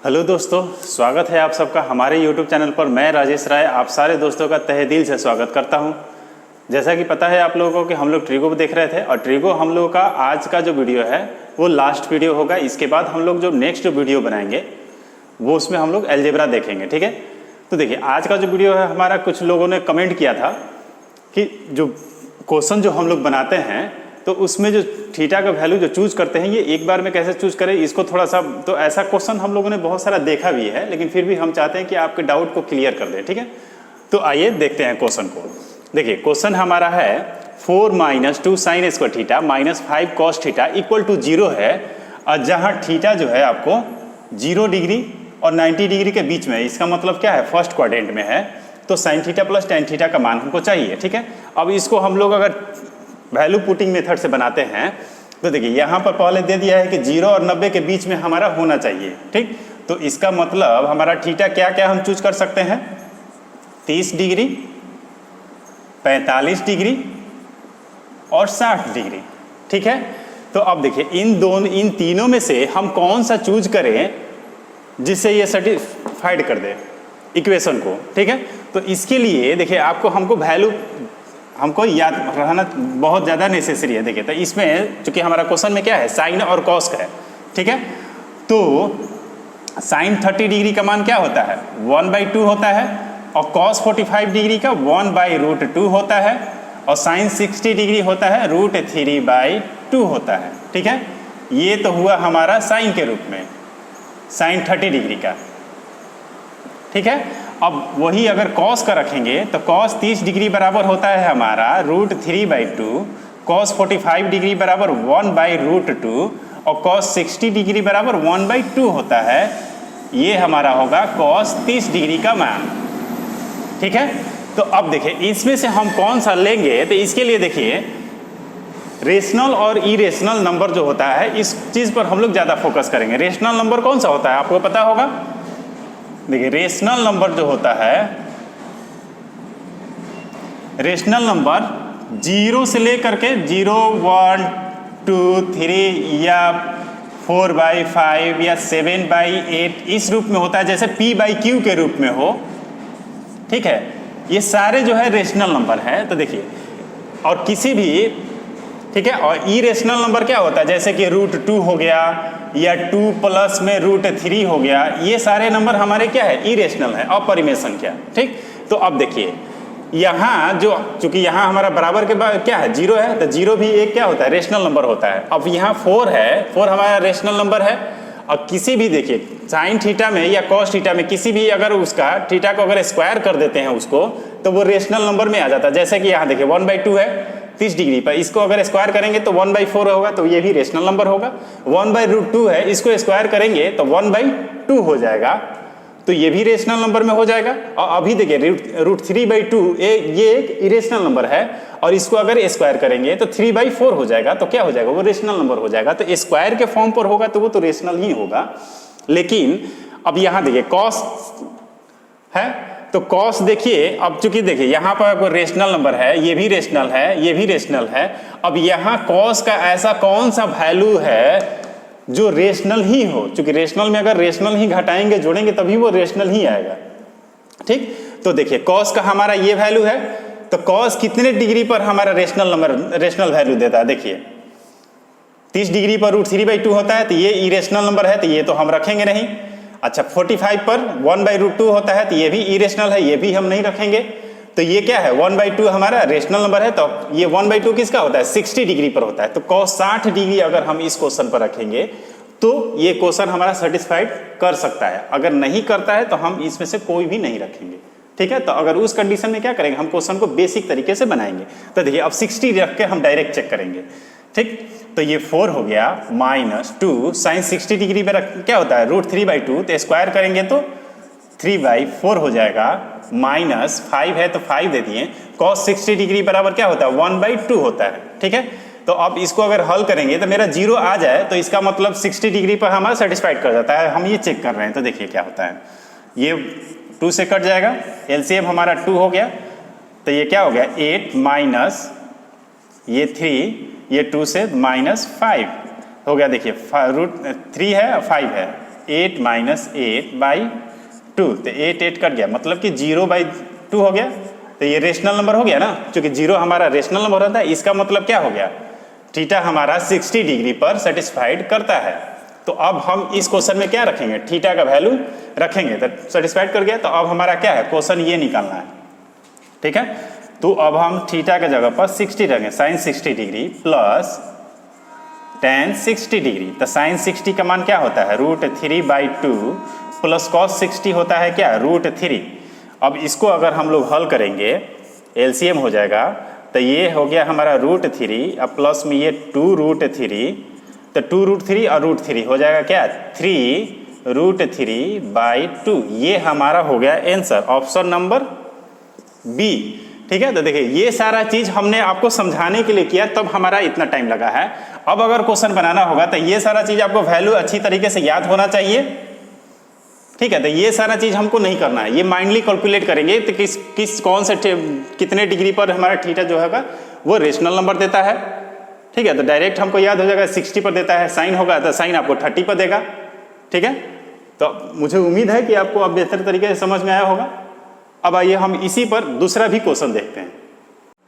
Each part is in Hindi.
हेलो दोस्तों, स्वागत है आप सबका हमारे YouTube चैनल पर। मैं राजेश राय आप सारे दोस्तों का तहे दिल से स्वागत करता हूं। जैसा कि पता है आप लोगों को कि हम लोग ट्रिगो देख रहे थे और ट्रिगो हम लोगों का आज का जो वीडियो है वो लास्ट वीडियो होगा। इसके बाद हम लोग जो नेक्स्ट वीडियो बनाएंगे वो उसमें हम लोग अलजेब्रा देखेंगे, ठीक है। तो देखिए आज का जो वीडियो है हमारा, कुछ लोगों ने कमेंट किया था कि जो क्वेश्चन जो हम लोग बनाते हैं तो उसमें जो थीटा का वैल्यू जो चूज करते हैं ये एक बार में कैसे चूज करें, इसको थोड़ा सा, तो ऐसा क्वेश्चन हम लोगों ने बहुत सारा देखा भी है, लेकिन फिर भी हम चाहते हैं कि आपके डाउट को क्लियर कर दें, ठीक है। तो आइए देखते हैं क्वेश्चन को। देखिए क्वेश्चन हमारा है 4 - 2 sin square theta -5 cos theta = 0 है, और जहाँ थीटा जो है आपको 0 डिग्री और 90 डिग्री के बीच में, इसका मतलब क्या है, फर्स्ट क्वाड्रेंट में है, तो sin theta plus tan theta का मान हमको चाहिए, ठीक है। अब इसको हम लोग अगर वैल्यू पुटिंग मेथड से बनाते हैं तो देखिए यहाँ पर पहले दे दिया है कि 0 और 90 के बीच में हमारा होना चाहिए, ठीक। तो इसका मतलब हमारा थीटा क्या क्या हम चूज कर सकते हैं, 30 डिग्री, 45 डिग्री और 60 डिग्री, ठीक है। तो अब देखिए इन तीनों में से हम कौन सा चूज करें जिससे ये सर्टिफाइड कर दे इक्वेशन को, ठीक है। तो इसके लिए देखिए हमको वैल्यू हमको याद रहना बहुत ज़्यादा नेसेसरी है। देखिए तो इसमें चूंकि हमारा क्वेश्चन में क्या है, साइन और कॉस का है, ठीक है। तो साइन 30 डिग्री का मान क्या होता है, 1/2 होता है, और कॉस 45 डिग्री का 1/√2 होता है, और साइन 60 डिग्री होता है √3/2 होता है, ठीक है। ये तो हुआ हमारा साइन के रूप में, साइन 30 डिग्री का, ठीक है। अब वही अगर कॉस का रखेंगे तो कॉस 30 डिग्री बराबर होता है हमारा √3/2, कॉस 45 डिग्री बराबर 1/√2, और कॉस 60 डिग्री बराबर 1/2 होता है। ये हमारा होगा कॉस 30 डिग्री का मान, ठीक है। तो अब देखिए इसमें से हम कौन सा लेंगे, तो इसके लिए देखिए रेशनल और इरेशनल नंबर जो होता है इस चीज़ पर हम लोग ज़्यादा फोकस करेंगे। रेशनल नंबर कौन सा होता है आपको पता होगा। देखिए रेशनल नंबर जो होता है, रेशनल नंबर 0 से लेकर के 0, 1, 2, 3 या 4/5 या 7/8 इस रूप में होता है, जैसे p/q के रूप में हो, ठीक है। ये सारे जो है रेशनल नंबर है। तो देखिए और किसी भी, ठीक है, और इरेशनल नंबर क्या होता है, जैसे कि √2 हो गया या 2 प्लस में √3 हो गया, ये सारे नंबर हमारे क्या है, इरेशनल है, अपरिमेय संख्या, ठीक। तो अब देखिए यहाँ जो, चूंकि यहाँ हमारा बराबर के बाद क्या है, 0 है, तो 0 भी एक क्या होता है, रेशनल नंबर होता है। अब यहाँ 4 है, 4 हमारा रेशनल नंबर है, और किसी भी देखिए साइन थीटा में या कॉस थीटा में किसी भी अगर उसका थीटा को अगर स्क्वायर कर देते हैं उसको, तो वो रेशनल नंबर में आ जाता है। जैसे कि यहाँ देखिए 1/2 है 30 डिग्री पर, इसको अगर स्क्वायर करेंगे तो 1/4 होगा, तो ये भी रेशनल नंबर होगा। 1/√2 है, इसको स्क्वायर करेंगे तो 1/2 हो जाएगा, तो ये भी रेशनल नंबर में हो जाएगा। और अभी देखिए √3/2 ये एक इरेशनल नंबर है, और इसको अगर स्क्वायर करेंगे तो 3/4 हो जाएगा, तो क्या हो जाएगा, वो रेशनल नंबर हो जाएगा। तो स्क्वायर के फॉर्म पर होगा तो वो तो रेशनल ही होगा। लेकिन अब यहाँ देखिए कॉस है, तो कॉस देखिए, अब चूंकि देखिए यहाँ पर कोई रेशनल नंबर है, ये भी रेशनल है, ये भी रेशनल है। अब यहाँ कॉस का ऐसा कौन सा वैल्यू है जो रेशनल ही हो, चूंकि रेशनल में अगर रेशनल ही घटाएंगे जोड़ेंगे तभी वो रेशनल ही आएगा, ठीक। तो देखिए कॉस का हमारा ये वैल्यू है, तो कॉस कितने डिग्री पर हमारा रेशनल वैल्यू देता है, देखिए 30 डिग्री पर √3/2 होता है, तो ये इरेशनल नंबर है, तो ये तो हम रखेंगे नहीं। अच्छा 45 पर 1/√2 होता है, तो ये भी इरेशनल है, ये भी हम नहीं रखेंगे। तो ये क्या है, 1/2 हमारा रेशनल नंबर है, तो ये 1/2 किसका होता है, 60 डिग्री पर होता है। तो cos 60 डिग्री अगर हम इस क्वेश्चन पर रखेंगे तो ये क्वेश्चन हमारा सेटिस्फाइड कर सकता है। अगर नहीं करता है तो हम इसमें से कोई भी नहीं रखेंगे, ठीक है। तो अगर उस कंडीशन में क्या करेंगे, हम क्वेश्चन को बेसिक तरीके से बनाएंगे। तो देखिए अब 60 रख के हम डायरेक्ट चेक करेंगे, ठीक। तो ये 4 हो गया -2 sin 60 डिग्री पर क्या होता है, √3/2, तो स्क्वायर करेंगे तो 3/4 हो जाएगा, -5 है तो 5 दे दिए, cos 60 डिग्री बराबर क्या होता है, 1/2 होता है, ठीक है। तो अब इसको अगर हल करेंगे तो मेरा 0 आ जाए तो इसका मतलब 60 डिग्री पर हमारा सेटिस्फाइड कर जाता है। हम ये चेक कर रहे हैं, तो देखिए क्या होता है, ये 2 से कट जाएगा, एलसीएम हमारा 2 हो गया, तो ये क्या हो गया 8 माइनस ये 3, ये 2 से -5 हो गया। देखिए √3 है और 5 है, 8 माइनस 8/2, तो 8 कट गया, मतलब कि 0/2 हो गया। तो ये रेशनल नंबर हो गया ना, क्योंकि 0 हमारा रेशनल नंबर होता है। इसका मतलब क्या हो गया, थीटा हमारा 60 डिग्री पर सेटिस्फाइड करता है। तो अब हम इस क्वेश्चन में क्या रखेंगे, थीटा का वैल्यू रखेंगे, तो सेटिस्फाइड कर गया। तो अब हमारा क्या है, क्वेश्चन ये निकालना है, ठीक है। तो अब हम थीटा के जगह पर 60 रखेंगे, sine 60 degree plus tan 60 degree. तो साइन 60 का मान क्या होता है, √3/2 प्लस कॉस 60 होता है क्या, √3। अब इसको अगर हम लोग हल करेंगे, एलसीएम हो जाएगा, तो ये हो गया हमारा √3, अब प्लस में ये 2√3, तो 2√3 और √3 हो जाएगा क्या, 3√3/2। ये हमारा हो गया आंसर, ऑप्शन नंबर बी, ठीक है। तो देखिए ये सारा चीज हमने आपको समझाने के लिए किया, तब हमारा इतना टाइम लगा है। अब अगर क्वेश्चन बनाना होगा तो ये सारा चीज आपको वैल्यू अच्छी तरीके से याद होना चाहिए, ठीक है। तो ये सारा चीज हमको नहीं करना है, ये माइंडली कैलकुलेट करेंगे तो किस कौन से कितने डिग्री पर हमारा थीटा जो है वो रेशनल नंबर देता है, ठीक है। तो डायरेक्ट हमको याद हो जाएगा 60 पर देता है, साइन होगा तो साइन आपको 30 पर देगा, ठीक है। तो मुझे उम्मीद है कि आपको अब बेहतर तरीके से समझ में आया होगा। अब आइए हम इसी पर दूसरा भी क्वेश्चन देखते हैं।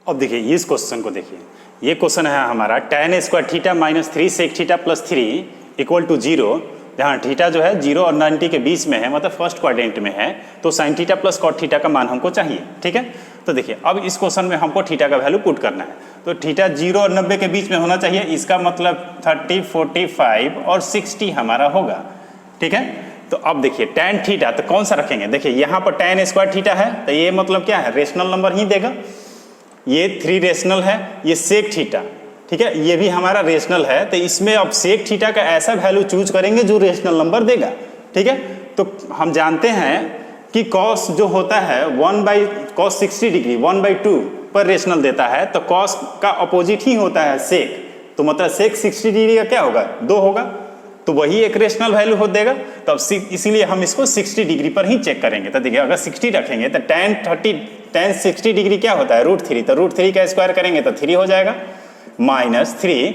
अब देखिए इस क्वेश्चन को देखिए, ये क्वेश्चन है हमारा tan square theta minus 3 sec theta plus 3 equal to 0, जहाँ थीटा जो है 0 और 90 के बीच में है, मतलब फर्स्ट क्वाड्रेंट में है। तो sine theta plus cot theta का मान हमको चाहिए, ठीक है। तो देखिए अब इस क्वेश्चन में हमको थीटा का वैल्यू पुट करना है। तो थीटा 0 और 90 के बीच में होना चाहिए, इसका मतलब 30, 45 और 60 हमारा होगा, ठीक है। तो अब देखिए tan थीटा तो कौन सा रखेंगे, देखिए यहाँ पर tan स्क्वायर थीटा है, तो ये मतलब क्या है, रेशनल नंबर ही देगा। ये 3 रेशनल है, ये सेक थीटा, ठीक है, ये भी हमारा रेशनल है। तो इसमें अब सेक थीटा का ऐसा वैल्यू चूज करेंगे जो रेशनल नंबर देगा, ठीक है। तो हम जानते हैं कि कॉस जो होता है cos 60 डिग्री 1/2 पर रेशनल देता है, तो कॉस का अपोजिट ही होता है सेक, तो मतलब सेक 60 डिग्री का क्या होगा, 2 होगा, तो वही एक रेशनल वैल्यू हो देगा। तो अब इसीलिए हम इसको 60 डिग्री पर ही चेक करेंगे। तो देखिए अगर 60 रखेंगे तो tan 60 डिग्री क्या होता है, √3, तो √3 का स्क्वायर करेंगे तो 3 हो जाएगा, माइनस 3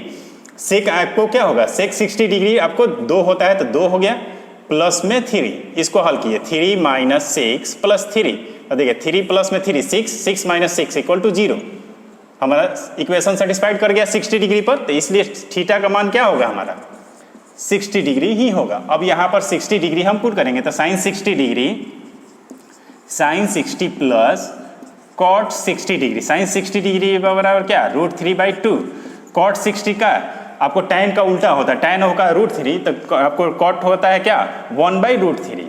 सेक आपको क्या होगा, सेक 60 डिग्री आपको 2 होता है तो 2 हो गया, प्लस में 3, इसको हल किए 3 माइनस 6 प्लस 3, तो देखिए 3 प्लस में 3 6 माइनस 6 इक्वल टू 0। हमारा इक्वेशन सेटिस्फाइड कर गया 60 डिग्री पर, तो इसलिए थीटा का मान क्या होगा हमारा, 60 डिग्री ही होगा। अब यहाँ पर 60 डिग्री हम पुट करेंगे, तो sine 60 degree, sine 60 plus cot 60 degree, sine 60 degree बराबर क्या, √3/2। कॉट 60 का आपको tan का उल्टा होता है, tan होगा √3, तो आपको कॉट होता है क्या, 1/√3,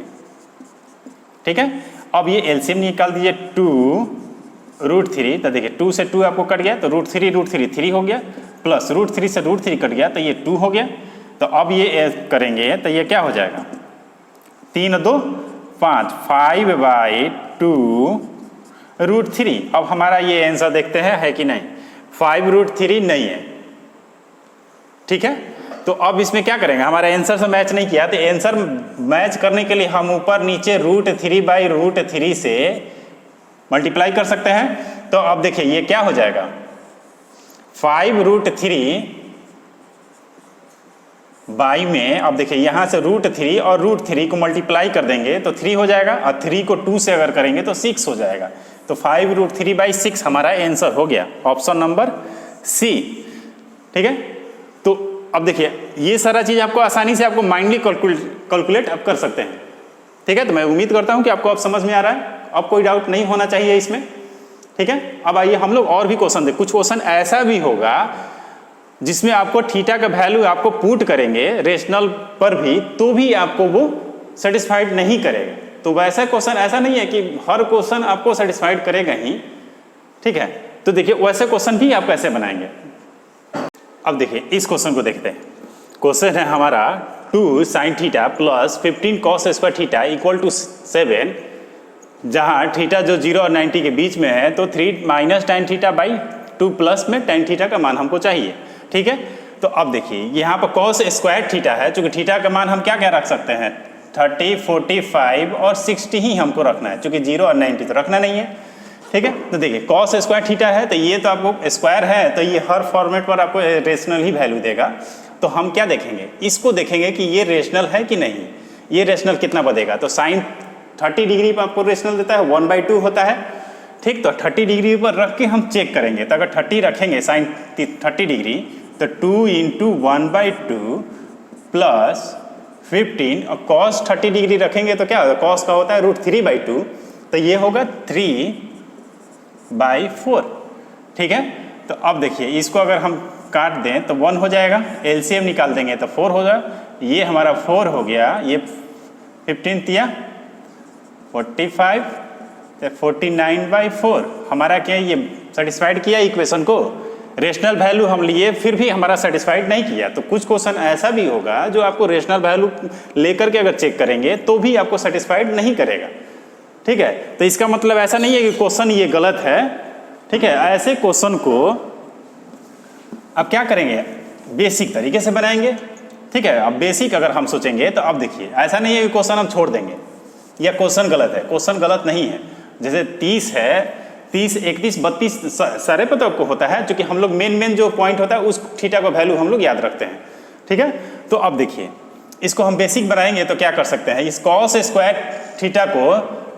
ठीक है। अब ये एलसीएम निकाल दीजिए, 2√3, तो देखिए 2 से 2 आपको कट गया, तो √3 3 हो गया, प्लस √3 से √3 कट गया, तो ये 2 हो गया। तो अब ये करेंगे तो ये क्या हो जाएगा, 3 2 5, 5/2 √3। अब हमारा ये आंसर देखते हैं है कि नहीं, 5√3 नहीं है, ठीक है। तो अब इसमें क्या करेंगे, हमारे आंसर से मैच नहीं किया, तो आंसर मैच करने के लिए हम ऊपर नीचे √3/√3 से मल्टीप्लाई कर सकते हैं। तो अब देखिए ये क्या हो जाएगा, 5√3 बाई में, अब देखिए यहाँ से √3 और √3 को मल्टीप्लाई कर देंगे तो 3 हो जाएगा, और 3 को 2 से अगर करेंगे तो 6 हो जाएगा। तो 5√3/6 हमारा आंसर हो गया, ऑप्शन नंबर सी, ठीक है। तो अब देखिए ये सारा चीज़ आपको आसानी से आपको माइंडली कैलकुलेट आप कर सकते हैं, ठीक है। तो मैं उम्मीद करता हूँ कि आपको अब समझ में आ रहा है, अब कोई डाउट नहीं होना चाहिए इसमें, ठीक है। अब आइए हम लोग और भी क्वेश्चन देखें। कुछ क्वेश्चन ऐसा भी होगा जिसमें आपको थीटा का वैल्यू आपको पुट करेंगे रेशनल पर भी, तो भी आपको वो सेटिस्फाइड नहीं करेगा। तो वैसा क्वेश्चन ऐसा नहीं है कि हर क्वेश्चन आपको सेटिस्फाइड करेगा ही, ठीक है। तो देखिए वैसे क्वेश्चन भी आप कैसे बनाएंगे। अब देखिए इस क्वेश्चन को देखते हैं। क्वेश्चन है हमारा 2 sin theta plus 15 cos square theta equal to 7, जहाँ थीटा जो 0 और 90 के बीच में है, तो 3 माइनस tan थीटा/2 प्लस में tan थीटा का मान हमको चाहिए, ठीक है। तो अब देखिए यहाँ पर cos स्क्वायर थीटा है, चूंकि थीटा का मान हम क्या क्या रख सकते हैं, 30, 45 और 60 ही हमको रखना है, चूंकि 0 और 90 तो रखना नहीं है, ठीक है। तो देखिए cos स्क्वायर थीटा है, तो ये तो आपको स्क्वायर है, तो ये हर फॉर्मेट पर आपको रेशनल ही वैल्यू देगा। तो हम क्या देखेंगे, इसको देखेंगे कि ये रेशनल है कि नहीं। ये रेशनल कितना बनेगा, तो साइन 30 डिग्री पर आपको रेशनल देता है 1/2 होता है, ठीक। तो 30 डिग्री पर रख के हम चेक करेंगे, तो अगर 30 रखेंगे साइन 30 डिग्री तो 2 × 1/2 प्लस 15 और कॉस 30 डिग्री रखेंगे तो क्या होगा, कॉस का होता है √3/2, तो ये होगा 3/4, ठीक है। तो अब देखिए इसको अगर हम काट दें तो 1 हो जाएगा, एलसीएम निकाल देंगे तो 4 होगा, ये हमारा 4 हो गया, ये 15 तिया 45, तो 49/4 हमारा क्या ये सेटिस्फाइड किया इक्वेशन को। रेशनल वैल्यू हम लिए फिर भी हमारा सेटिस्फाइड नहीं किया, तो कुछ क्वेश्चन ऐसा भी होगा जो आपको रेशनल वैल्यू लेकर के अगर चेक करेंगे तो भी आपको सेटिस्फाइड नहीं करेगा, ठीक है। तो इसका मतलब ऐसा नहीं है कि क्वेश्चन ये गलत है, ठीक है। ऐसे क्वेश्चन को अब क्या करेंगे, बेसिक तरीके से बनाएंगे, ठीक है। अब बेसिक अगर हम सोचेंगे तो अब देखिए ऐसा नहीं है कि क्वेश्चन हम छोड़ देंगे या क्वेश्चन गलत है, क्वेश्चन गलत नहीं है। जैसे 30 है, 30, 31, 32 सारे पे तो आपको होता है, क्योंकि हम लोग मेन जो पॉइंट होता है उस थीटा का वैल्यू हम लोग याद रखते हैं, ठीक है। तो अब देखिए इसको हम बेसिक बनाएंगे तो क्या कर सकते हैं, इस कॉस स्क्वायर थीटा को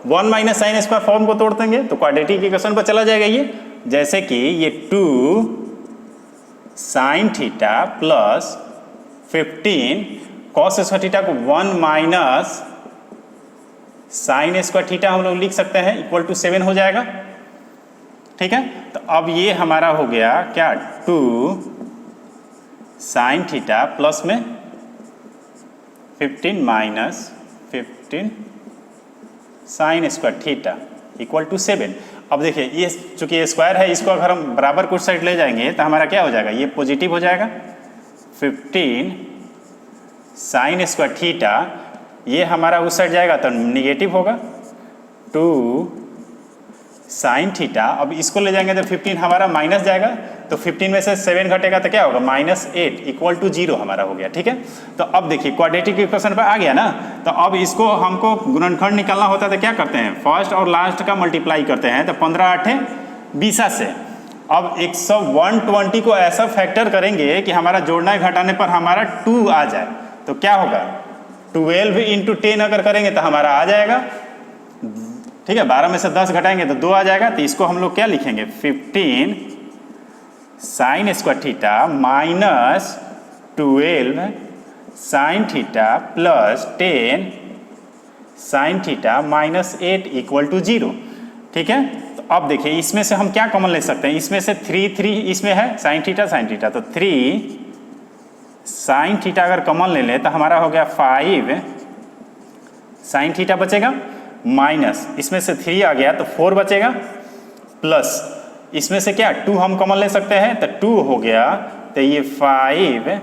1 - sin स्क्वायर फॉर्म को तोड़ देंगे तो क्वाड्रेटिक इक्वेशन पर चला जाएगा ये। जैसे कि ये 2 sin theta plus 15 cos square theta को 1 - sin स्क्वायर थीटा हम लोग लिख सकते हैं इक्वल टू 7 हो जाएगा, ठीक है। तो अब ये हमारा हो गया क्या, 2 sin थीटा प्लस में 15 - 15 sin square theta equal to 7। अब देखिए ये चूंकि ये स्क्वायर है, इसको अगर हम बराबर कुछ साइड ले जाएंगे तो हमारा क्या हो जाएगा, ये पॉजिटिव हो जाएगा। 15 sin स्क्वायर थीटा ये हमारा उस साइड जाएगा तो निगेटिव होगा। 2 sin थीटा, अब इसको ले जाएंगे तो 15 हमारा माइनस जाएगा, तो 15 में से 7 घटेगा तो क्या होगा, -8 इक्वल टू 0 हमारा हो गया, ठीक है। तो अब देखिए क्वाड्रेटिक इक्वेशन पर आ गया ना, तो अब इसको हमको गुणनखंड निकालना होता है तो क्या करते हैं, फर्स्ट और लास्ट का मल्टीप्लाई करते हैं, तो 15 × 8 = 20 से। अब 120 को ऐसा फैक्टर करेंगे कि हमारा जोड़ना घटाने पर हमारा 2 आ जाए, तो क्या होगा 12 × 10 अगर करेंगे तो हमारा आ जाएगा, ठीक है। 12 में से 10 घटाएंगे तो 2 आ जाएगा, तो इसको हम लोग क्या लिखेंगे, 15 sin square theta minus 12 sin theta plus 10 sin theta -8 equal to 0, ठीक है। तो अब देखिए इसमें से हम क्या कॉमन ले सकते हैं, इसमें से 3 इसमें है sin थीटा, तो 3 sin थीटा अगर कॉमन ले ले तो हमारा हो गया 5 sin थीटा बचेगा, माइनस इसमें से 3 आ गया तो 4 बचेगा, प्लस इसमें से क्या 2 हम कॉमन ले सकते हैं तो 2 हो गया, तो ये 5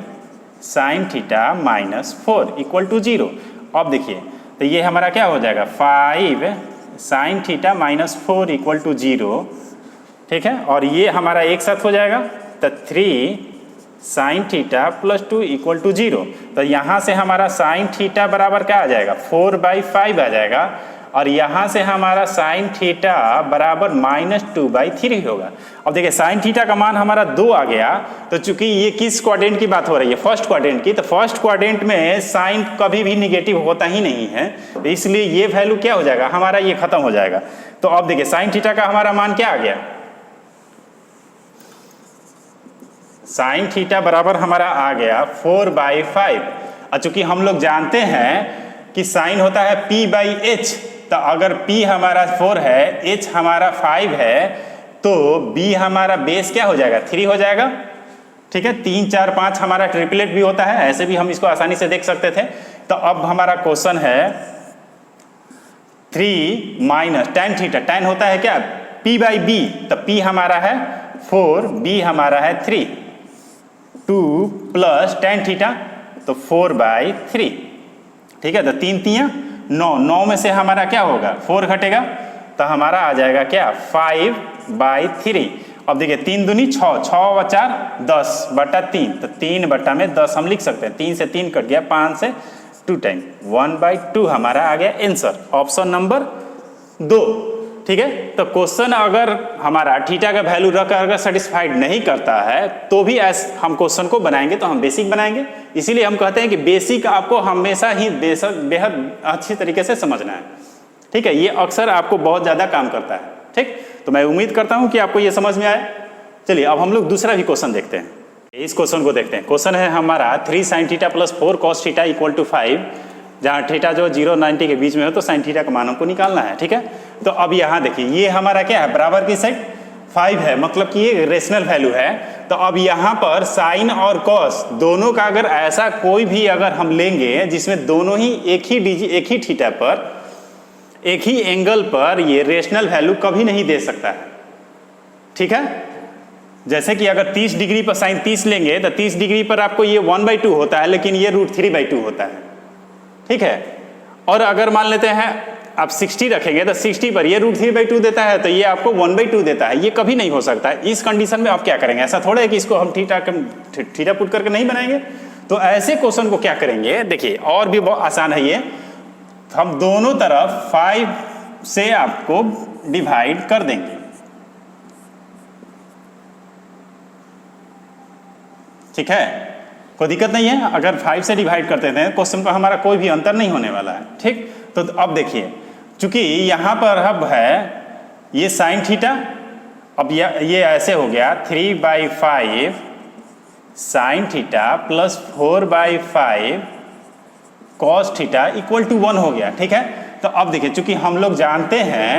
sin थीटा -4 इक्वल टू 0। अब देखिए तो ये हमारा क्या हो जाएगा, 5 sin थीटा -4 इक्वल टू 0, ठीक है। और ये हमारा एक साथ हो जाएगा, तो 3 sin theta plus 2 equal to 0। तो यहाँ से हमारा sin थीटा बराबर क्या आ जाएगा, 4/5 आ जाएगा, और यहाँ से हमारा sin थीटा बराबर -2/3 होगा। अब देखिए sin थीटा का मान हमारा 2 आ गया, तो चूंकि ये किस क्वाड्रेंट की बात हो रही है, फर्स्ट क्वाड्रेंट की, तो फर्स्ट क्वाड्रेंट में sin कभी भी निगेटिव होता ही नहीं है, तो इसलिए ये वैल्यू क्या हो जाएगा, हमारा ये खत्म हो जाएगा। तो अब देखिए sin थीटा का हमारा मान क्या आ गया, sin थीटा बराबर हमारा आ गया 4/5। और चूंकि हम लोग जानते हैं कि sin होता है P/H, तो अगर P हमारा 4 है, H हमारा 5 है, तो B हमारा बेस क्या हो जाएगा, 3 हो जाएगा, ठीक है। 3, 4, 5 हमारा ट्रिपलेट भी होता है, ऐसे भी हम इसको आसानी से देख सकते थे। तो अब हमारा क्वेश्चन है 3 माइनस tan थीटा, tan होता है क्या P/B, तो P हमारा है 4, B हमारा है 3, 2 प्लस tan थीटा तो 4/3, ठीक है। तो 3 × 3 = 9, 9 में से हमारा क्या होगा, 4 घटेगा, तो हमारा आ जाएगा क्या 5/3। अब देखिए 3 दूनी 6, 6 व 4 10/3, तो 3/10 हम लिख सकते हैं, 3 से 3 कट गया, 5 से 2 टाइम 1/2 हमारा आ गया आंसर, ऑप्शन नंबर 2। ठीक है। तो क्वेश्चन अगर हमारा थीटा का वैल्यू रखकर अगर सेटिस्फाइड नहीं करता है तो भी हम क्वेश्चन को बनाएंगे तो हम बेसिक बनाएंगे। इसीलिए हम कहते हैं कि बेसिक आपको हमेशा ही बेहद अच्छी तरीके से समझना है, ठीक है। ये अक्सर आपको बहुत ज़्यादा काम करता है, ठीक। तो मैं उम्मीद करता हूँ कि आपको ये समझ में आए। चलिए अब हम लोग दूसरा भी क्वेश्चन देखते हैं। इस क्वेश्चन को देखते हैं। क्वेश्चन है हमारा 3 sin theta plus 4 cos theta equal to 5, जहाँ थीटा जो 0 90 के बीच में हो तो साइन थीटा का मान हमको निकालना है, ठीक है। तो अब यहाँ देखिए ये हमारा क्या है, बराबर की साइड 5 है, मतलब कि ये रेशनल वैल्यू है। तो अब यहाँ पर साइन और कॉस दोनों का अगर ऐसा कोई भी अगर हम लेंगे जिसमें दोनों ही एक ही थीटा पर एक ही एंगल पर ये रेशनल वैल्यू कभी नहीं दे सकता है, ठीक है। जैसे कि अगर 30 डिग्री पर साइन 30 लेंगे तो 30 डिग्री पर आपको ये 1/2 होता है, लेकिन ये √3/2 होता है, ठीक है। और अगर मान लेते हैं आप 60 रखेंगे तो 60 पर ये √3/2 देता है, तो ये आपको 1/2 देता है। ये कभी नहीं हो सकता है। इस कंडीशन में आप क्या करेंगे, ऐसा थोड़ा है कि इसको हम थीटा पुट करके नहीं बनाएंगे। तो ऐसे क्वेश्चन को क्या करेंगे, देखिए और भी बहुत आसान है ये। हम दोनों तरफ 5 से आपको डिवाइड कर देंगे, ठीक है। कोई दिक्कत नहीं है, अगर 5 से डिवाइड करते हैं क्वेश्चन पर हमारा कोई भी अंतर नहीं होने वाला है, ठीक। तो अब देखिए चूंकि यहाँ पर अब है ये साइन थीटा, अब ये ऐसे हो गया 3/5 sine theta plus 4/5 cos theta equal to 1 हो गया, ठीक है। तो अब देखिए चूंकि हम लोग जानते हैं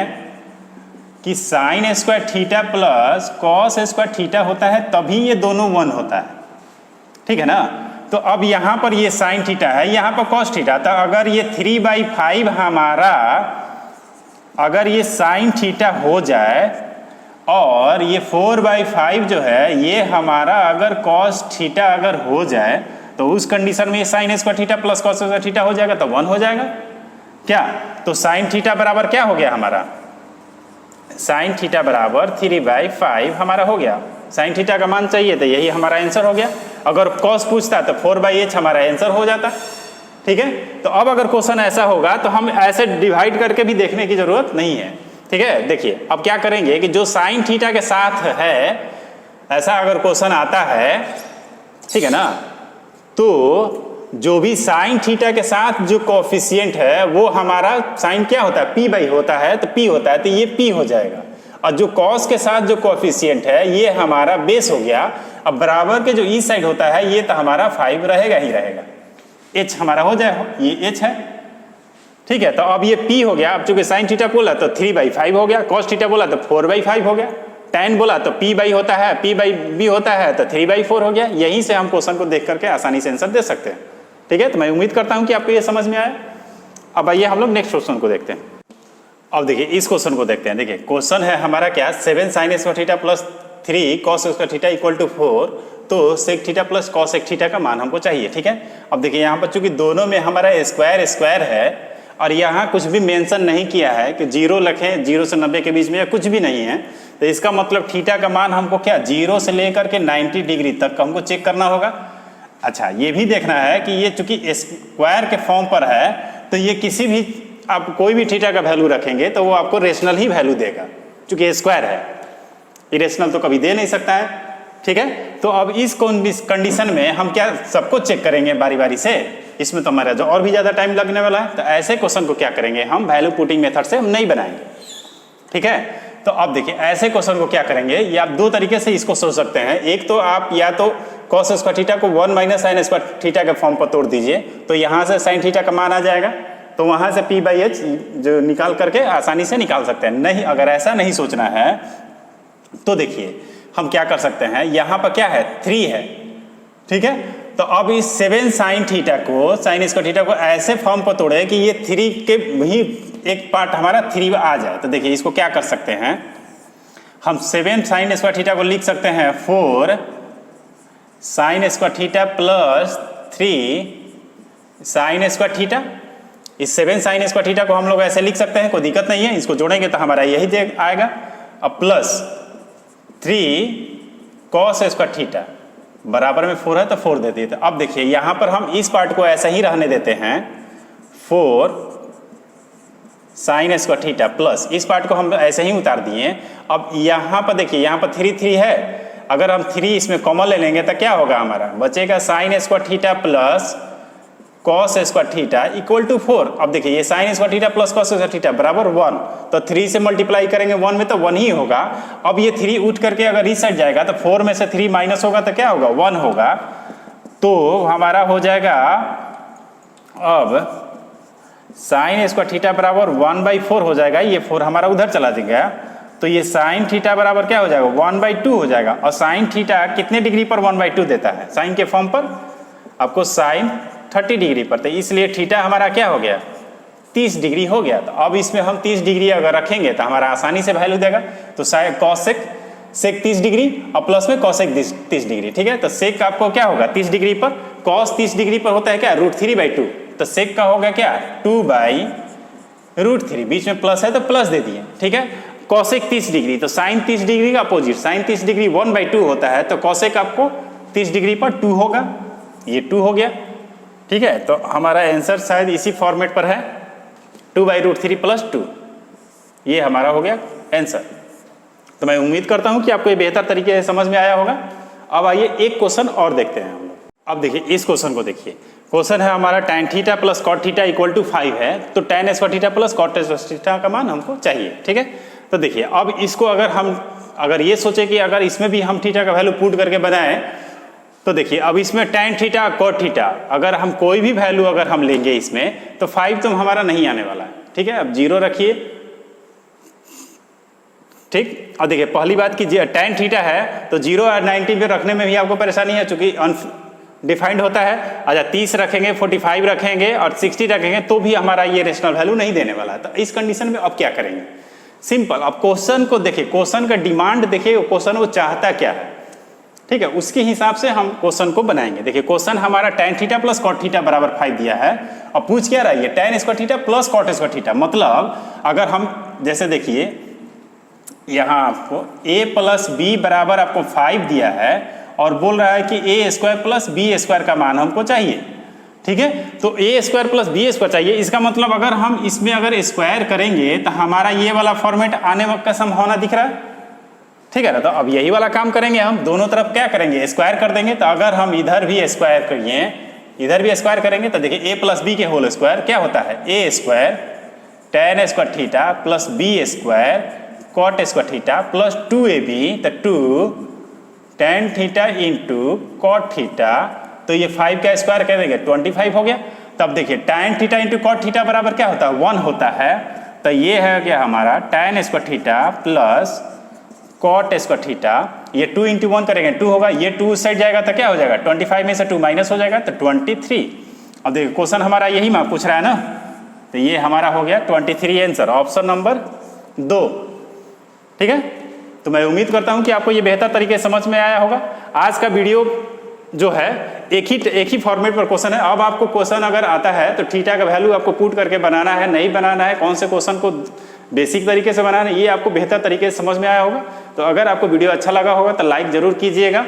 कि sign square theta plus cos square theta होता है तभी ये दोनों 1 होता है, ठीक है ना। तो अब यहाँ पर ये साइन थीटा है, यहाँ पर कॉस थीटा, तो अगर ये 3/5 हमारा अगर ये साइन थीटा हो जाए और ये 4/5 जो है ये हमारा अगर कॉस थीटा अगर हो जाए तो उस कंडीशन में ये sine square theta plus cos square theta हो जाएगा तो 1 हो जाएगा क्या। तो साइन थीटा बराबर क्या हो गया हमारा, साइन थीटा बराबर 3/5 हमारा हो गया। साइन थीटा का मान चाहिए तो यही हमारा आंसर हो गया। अगर कॉस पूछता तो 4/h हमारा आंसर हो जाता, ठीक है। तो अब अगर क्वेश्चन ऐसा होगा तो हम ऐसे डिवाइड करके भी देखने की जरूरत नहीं है, ठीक है। देखिए अब क्या करेंगे कि जो साइन थीटा के साथ है ऐसा अगर क्वेश्चन आता है, ठीक है ना, तो जो भी साइन थीटा के साथ जो कोफिशिएंट है वो हमारा साइन क्या होता है, p/, होता है तो p होता है, तो ये p हो जाएगा। और जो कॉस के साथ जो कोफिशिएंट है ये हमारा बेस हो गया। अब बराबर के जो ई साइड होता है ये तो हमारा 5 रहेगा ही रहेगा, h हमारा हो जाए, ये h है, ठीक है। तो अब ये p हो गया। अब चूंकि साइन थीटा बोला तो 3/5 हो गया, कॉस थीटा बोला तो 4/5 हो गया, tan बोला तो p/, होता है, p/b होता है तो 3/4 हो गया। यहीं से हम क्वेश्चन को देख करके आसानी से आंसर दे सकते हैं, ठीक है। तो मैं उम्मीद करता हूं कि आपको ये समझ में आया। अब आइए हम लोग नेक्स्ट क्वेश्चन को देखते हैं। अब देखिए इस क्वेश्चन को देखते हैं। देखिए क्वेश्चन है हमारा क्या, 7 sin square theta plus 3 cos square theta equal to 4, तो सेक थीटा प्लस कॉस एक थीटा का मान हमको चाहिए, ठीक है। अब देखिए यहाँ पर चूंकि दोनों में हमारा स्क्वायर स्क्वायर है और यहाँ कुछ भी मेंशन नहीं किया है कि 0 रखें, 0 से 90 के बीच में या कुछ भी नहीं है, तो इसका मतलब थीटा का मान हमको क्या 0 से लेकर के 90 डिग्री तक हमको चेक करना होगा। अच्छा ये भी देखना है कि ये चूंकि स्क्वायर के फॉर्म पर है तो ये किसी भी आप कोई भी थीटा का वैल्यू रखेंगे तो वो आपको रेशनल ही वैल्यू देगा, चूंकि स्क्वायर है, इरेशनल तो कभी दे नहीं सकता है, ठीक है। तो अब इस कंडीशन में हम क्या सबको चेक करेंगे बारी बारी से, इसमें तो हमारा जो और भी ज़्यादा टाइम लगने वाला है। तो ऐसे क्वेश्चन को क्या करेंगे हम वैल्यू पुटिंग मेथड से हम नहीं बनाएंगे, ठीक है। तो अब देखिए ऐसे क्वेश्चन को क्या करेंगे, ये आप दो तरीके से इसको सोच सकते हैं। एक तो आप या तो कॉस स्क्वायर थीटा को 1 माइनस साइन स्क्वायर थीटा के फॉर्म पर तोड़ दीजिए, तो यहाँ से साइन थीटा का मान आ जाएगा, तो वहाँ से p/h जो निकाल करके आसानी से निकाल सकते हैं। नहीं अगर ऐसा नहीं सोचना है तो देखिए हम क्या कर सकते हैं, यहाँ पर क्या है 3 है, ठीक है। तो अब इस 7 साइन थीटा को साइन स्क्वायर थीटा को ऐसे फॉर्म पर तोड़े कि ये 3 के वही एक पार्ट हमारा 3 आ जाए। तो देखिए इसको क्या कर सकते हैं हम, 7 साइन स्क्वायर थीटा को लिख सकते हैं 4 sign square theta plus 3 sign square theta. इस 7 साइन स्क्वायर थीटा को हम लोग ऐसे लिख सकते हैं, कोई दिक्कत नहीं है। इसको जोड़ेंगे तो हमारा यही आएगा। अब प्लस 3 कॉस स्क्वायर थीटा बराबर में 4 है तो 4 दे दिए। तो अब देखिए यहाँ पर हम इस पार्ट को ऐसा ही रहने देते हैं, 4 साइन स्क्वायर थीटा प्लस, इस पार्ट को हम ऐसे ही उतार दिए। अब यहाँ पर देखिए, यहाँ पर 3 3 है, अगर हम 3 इसमें कॉमन ले लेंगे तो क्या होगा, हमारा बचेगा sine square theta plus cos square theta equal to 4। अब देखिए ये sine square theta plus cos square theta बराबर 1, तो 3 से मल्टीप्लाई करेंगे 1 में तो 1 ही होगा। अब ये 3 उठ करके अगर इस साइड जाएगा तो 4 में से 3 माइनस होगा तो क्या होगा, 1 होगा। तो हमारा हो जाएगा अब साइन स्क्वायर थीटा बराबर 1/4 हो जाएगा, ये 4 हमारा उधर चला जाएगा, तो ये साइन थीटा बराबर क्या हो जाएगा, 1/2 हो जाएगा। और साइन थीटा कितने डिग्री पर 1/2 देता है, साइन के फॉर्म पर आपको साइन 30 डिग्री पर, तो इसलिए थीटा हमारा क्या हो गया, 30 डिग्री हो गया। तो अब इसमें हम 30 डिग्री अगर रखेंगे तो हमारा आसानी से वैल्यू देगा। तो कॉसेक 30 डिग्री और प्लस में कॉसेक 30 डिग्री, ठीक है। तो सेक आपको क्या होगा 30 डिग्री पर, कॉस 30 डिग्री पर होता है क्या, √3/2, तो सेक का होगा क्या 2/√3, बीच में प्लस है तो प्लस दे दिए, ठीक है। कॉसेक 30 डिग्री, तो साइन 30 डिग्री का अपोजिट, साइन 30 डिग्री 1/2 होता है, तो कॉसेक आपको 30 डिग्री पर 2 होगा, ये 2 हो गया, ठीक है। तो हमारा आंसर शायद इसी फॉर्मेट पर है, 2/√3 + 2, ये हमारा हो गया आंसर। तो मैं उम्मीद करता हूं कि आपको ये बेहतर तरीके से समझ में आया होगा। अब आइए एक क्वेश्चन और देखते हैं हम लोग। अब देखिए इस क्वेश्चन को देखिए, क्वेश्चन है हमारा tan theta plus cot theta equal to 5 है, तो tan square theta plus cot square theta का मान हमको चाहिए, ठीक है। तो देखिए अब इसको अगर ये सोचे कि अगर इसमें भी हम थीटा का वैल्यू पुट करके बनाएं, तो देखिए अब इसमें tan थीटा कॉट थीटा अगर हम कोई भी वैल्यू अगर हम लेंगे इसमें, तो 5 तो हमारा नहीं आने वाला है, ठीक है। अब 0 रखिए, ठीक। और देखिए पहली बात कि tan थीटा है तो 0 और 90 पे रखने में भी आपको परेशानी है, चूंकि डिफाइंड होता है। अच्छा 30 रखेंगे, 45 रखेंगे और 60 रखेंगे तो भी हमारा ये रेशनल वैल्यू नहीं देने वाला है। तो इस कंडीशन में अब क्या करेंगे, सिंपल, अब क्वेश्चन को देखिए, क्वेश्चन का डिमांड देखिए, क्वेश्चन वो चाहता क्या है, ठीक है, उसके हिसाब से हम क्वेश्चन को बनाएंगे। देखिए क्वेश्चन हमारा tan theta plus cot theta बराबर 5 दिया है, और पूछ क्या रहा है, ये tan square theta plus cot square theta, मतलब अगर हम जैसे देखिए यहाँ आपको a + b बराबर आपको 5 दिया है और बोल रहा है कि a² + b² का मान हमको चाहिए, ठीक है। तो a² + b² चाहिए, इसका मतलब अगर हम इसमें अगर स्क्वायर करेंगे तो हमारा ये वाला फॉर्मेट आने का संभावना दिख रहा है, ठीक है ना। तो अब यही वाला काम करेंगे हम, दोनों तरफ क्या करेंगे, स्क्वायर कर देंगे। तो अगर हम इधर भी स्क्वायर करिए, इधर भी स्क्वायर करेंगे, तो देखिए a + b के होल स्क्वायर क्या होता है, a² tan square theta plus b² cot square theta plus 2ab, तो 2 tan theta into cot theta, तो ये 5 का स्क्वायर करेंगे 25 हो गया। तब देखिए tan theta into cot theta बराबर क्या होता है, 1 होता है। तो ये है क्या हमारा tan square theta plus cot square theta, ये 2 इंटू 1 करेंगे 2 होगा, ये 2 उस साइड जाएगा तो क्या हो जाएगा, 25 में से 2 माइनस हो जाएगा तो 23। अब देखिए क्वेश्चन हमारा यही मार्क पूछ रहा है ना, तो ये हमारा हो गया 23 आंसर, ऑप्शन नंबर 2, ठीक है। तो मैं उम्मीद करता हूं कि आपको ये बेहतर तरीके से समझ में आया होगा। आज का वीडियो जो है एक ही फॉर्मेट पर क्वेश्चन है। अब आपको क्वेश्चन अगर आता है तो थीटा का वैल्यू आपको पुट करके बनाना है, नहीं बनाना है, कौन से क्वेश्चन को बेसिक तरीके से बनाना है, ये आपको बेहतर तरीके से समझ में आया होगा। तो अगर आपको वीडियो अच्छा लगा होगा तो लाइक जरूर कीजिएगा,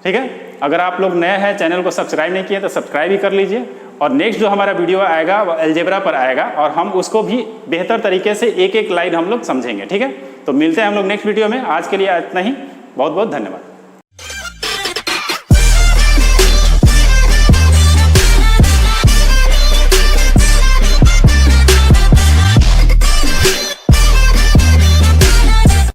ठीक है। अगर आप लोग नए हैं, चैनल को सब्सक्राइब नहीं किए तो सब्सक्राइब भी कर लीजिए। और नेक्स्ट जो हमारा वीडियो आएगा वो अलजेब्रा पर आएगा और हम उसको भी बेहतर तरीके से एक एक लाइन हम लोग समझेंगे, ठीक है। तो मिलते हैं हम लोग नेक्स्ट वीडियो में। आज के लिए इतना ही, बहुत बहुत धन्यवाद।